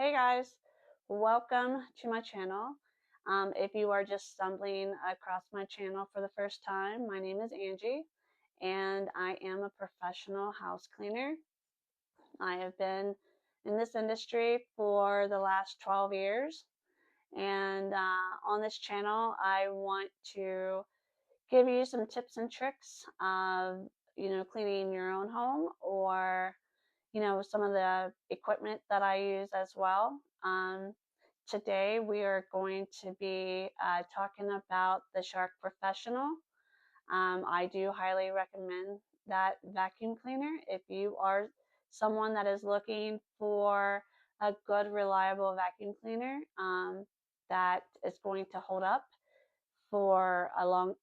Hey guys, welcome to my channel. If you are just stumbling across my channel for the first time, my name is Angie and I am a professional house cleaner. I have been in this industry for the last 12 years and on this channel I want to give you some tips and tricks of cleaning your own home or some of the equipment that I use as well. Today we are going to be talking about the Shark Professional. I do highly recommend that vacuum cleaner if you are someone that is looking for a good, reliable vacuum cleaner that is going to hold up for long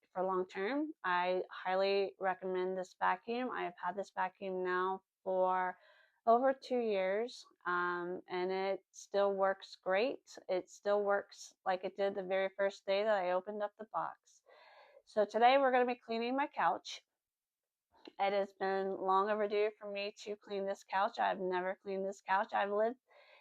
term. I highly recommend this vacuum. I have had this vacuum now for over 2 years, and it still works great. It still works like it did the very first day that I opened up the box. So today we're going to be cleaning my couch. It has been long overdue for me to clean this couch. I've never cleaned this couch. I've lived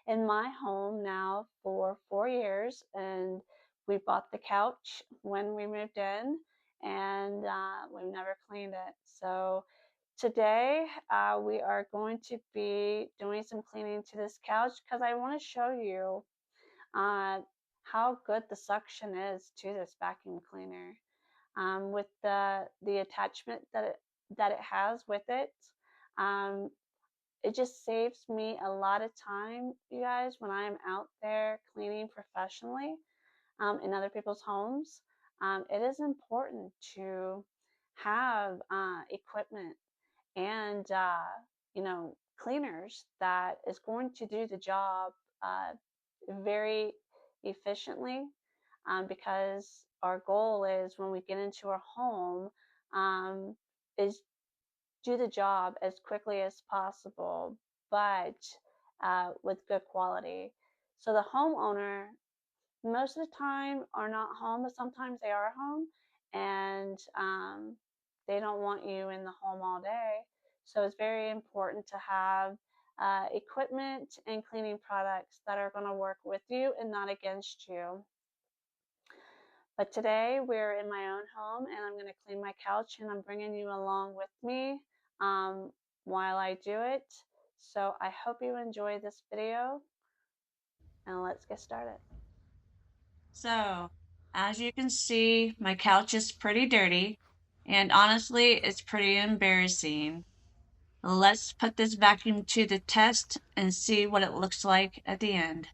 in my home now for 4 years, and we bought the couch when we moved in, and we've never cleaned it. So today we are going to be doing some cleaning to this couch because I want to show you how good the suction is to this vacuum cleaner. With the attachment that it has with it. Um, it just saves me a lot of time, you guys, when I am out there cleaning professionally in other people's homes. It is important to have equipment and cleaners that is going to do the job very efficiently, because our goal is when we get into our home is do the job as quickly as possible, but with good quality. So the homeowner most of the time are not home, but sometimes they are home, and they don't want you in the home all day. So it's very important to have equipment and cleaning products that are going to work with you and not against you. But today we're in my own home and I'm going to clean my couch, and I'm bringing you along with me while I do it. So I hope you enjoy this video, and let's get started. So as you can see, my couch is pretty dirty, and honestly it's pretty embarrassing. Let's put this vacuum to the test and see what it looks like at the end.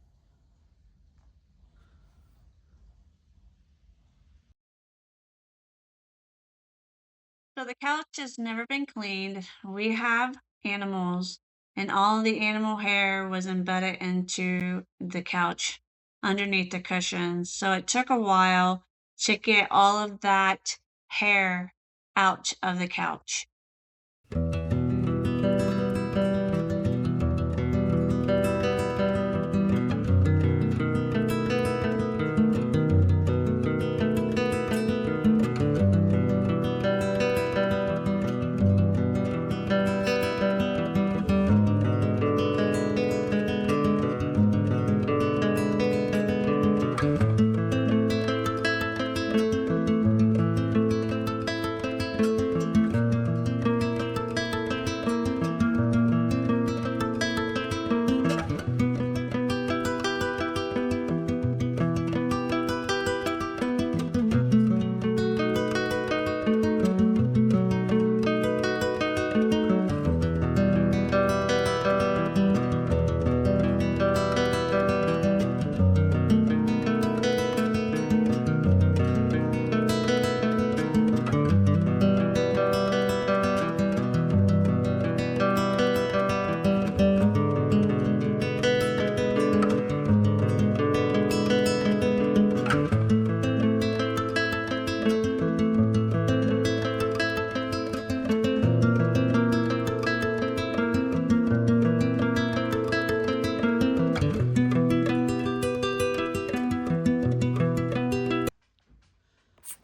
So the couch has never been cleaned. We have animals, and all the animal hair was embedded into the couch underneath the cushions. So it took a while to get all of that hair out of the couch.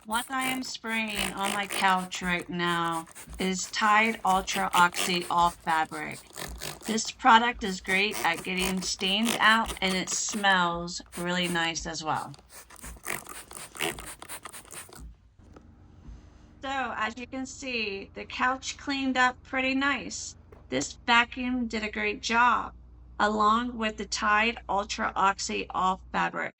What I am spraying on my couch right now is Tide Ultra Oxi All Fabric. This product is great at getting stains out, and it smells really nice as well. So as you can see, the couch cleaned up pretty nice. This vacuum did a great job, along with the Tide Ultra Oxi all fabric.